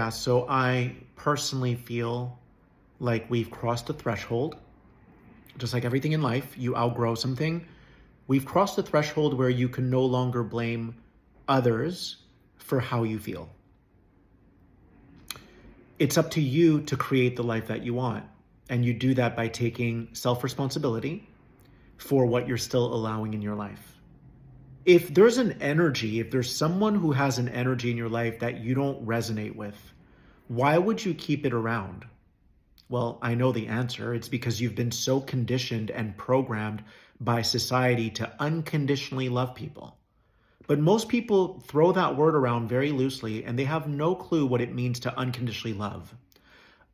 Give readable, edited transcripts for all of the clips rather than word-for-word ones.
Yeah, so I personally feel like we've crossed a threshold. Just like everything in life, you outgrow something. We've crossed the threshold where you can no longer blame others for how you feel. It's up to you to create the life that you want. And you do that by taking self-responsibility for what you're still allowing in your life. If there's an energy, if there's someone who has an energy in your life that you don't resonate with, why would you keep it around? Well, I know the answer. It's because you've been so conditioned and programmed by society to unconditionally love people. But most people throw that word around very loosely and they have no clue what it means to unconditionally love.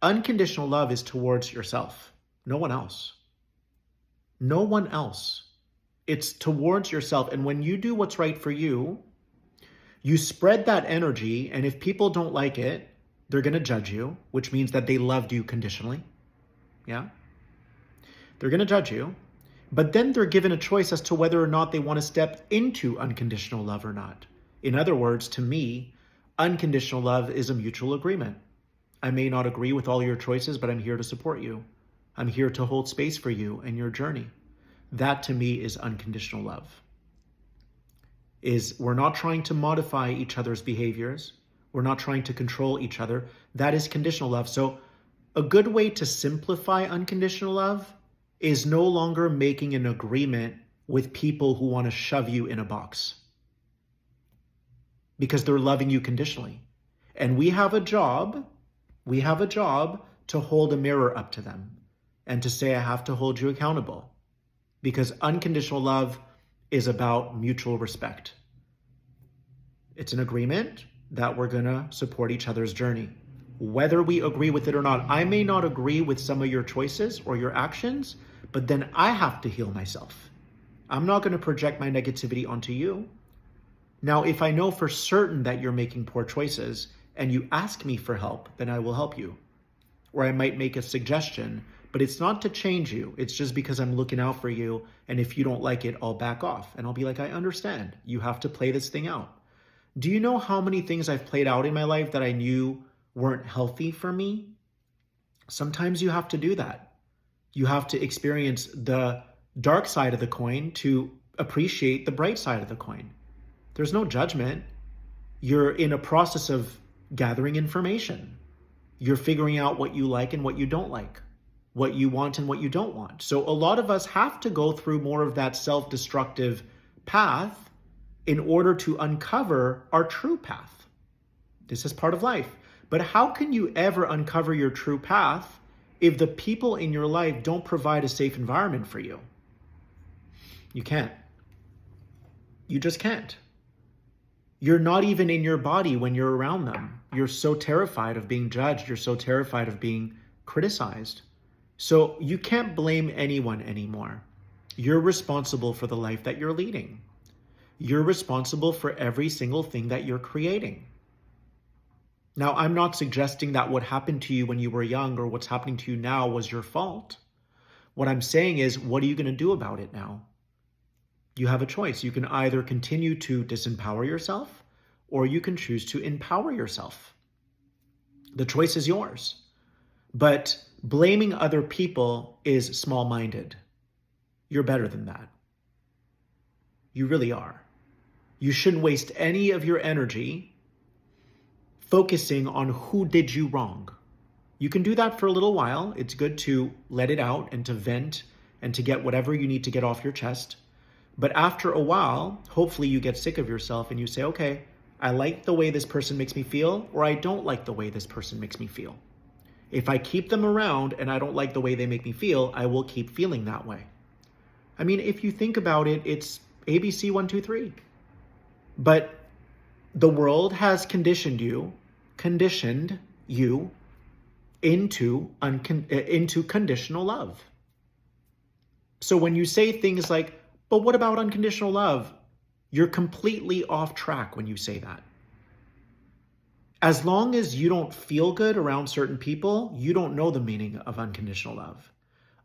Unconditional love is towards yourself, no one else. No one else. It's towards yourself. And when you do what's right for you, you spread that energy. And if people don't like it, they're going to judge you, which means that they loved you conditionally. Yeah. They're going to judge you. But then they're given a choice as to whether or not they want to step into unconditional love or not. In other words, to me, unconditional love is a mutual agreement. I may not agree with all your choices, but I'm here to support you. I'm here to hold space for you and your journey. That to me is unconditional love. We're not trying to modify each other's behaviors. We're not trying to control each other. That is conditional love. So a good way to simplify unconditional love is no longer making an agreement with people who want to shove you in a box because they're loving you conditionally. And we have a job to hold a mirror up to them and to say, I have to hold you accountable, because unconditional love is about mutual respect. It's an agreement that we're going to support each other's journey, whether we agree with it or not. I may not agree with some of your choices or your actions, but then I have to heal myself. I'm not going to project my negativity onto you. Now, if I know for certain that you're making poor choices and you ask me for help, then I will help you. Or I might make a suggestion, but it's not to change you. It's just because I'm looking out for you. And if you don't like it, I'll back off. And I'll be like, I understand. You have to play this thing out. Do you know how many things I've played out in my life that I knew weren't healthy for me? Sometimes you have to do that. You have to experience the dark side of the coin to appreciate the bright side of the coin. There's no judgment. You're in a process of gathering information. You're figuring out what you like and what you don't like, what you want and what you don't want. So a lot of us have to go through more of that self-destructive path in order to uncover our true path. This is part of life. But how can you ever uncover your true path if the people in your life don't provide a safe environment for you? You can't. You just can't. You're not even in your body when you're around them. You're so terrified of being judged. You're so terrified of being criticized. So you can't blame anyone anymore. You're responsible for the life that you're leading. You're responsible for every single thing that you're creating. Now, I'm not suggesting that what happened to you when you were young or what's happening to you now was your fault. What I'm saying is, what are you going to do about it now? You have a choice. You can either continue to disempower yourself or you can choose to empower yourself. The choice is yours. But blaming other people is small-minded. You're better than that. You really are. You shouldn't waste any of your energy focusing on who did you wrong. You can do that for a little while. It's good to let it out and to vent and to get whatever you need to get off your chest. But after a while, hopefully you get sick of yourself and you say, okay, I like the way this person makes me feel, or I don't like the way this person makes me feel. If I keep them around and I don't like the way they make me feel, I will keep feeling that way. I mean, if you think about it, it's ABC 1, 2, 3. But the world has conditioned you into conditional love. So when you say things like, but what about unconditional love? You're completely off track when you say that. As long as you don't feel good around certain people, you don't know the meaning of unconditional love.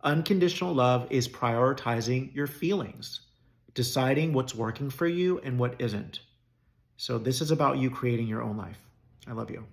Unconditional love is prioritizing your feelings, deciding what's working for you and what isn't. So this is about you creating your own life. I love you.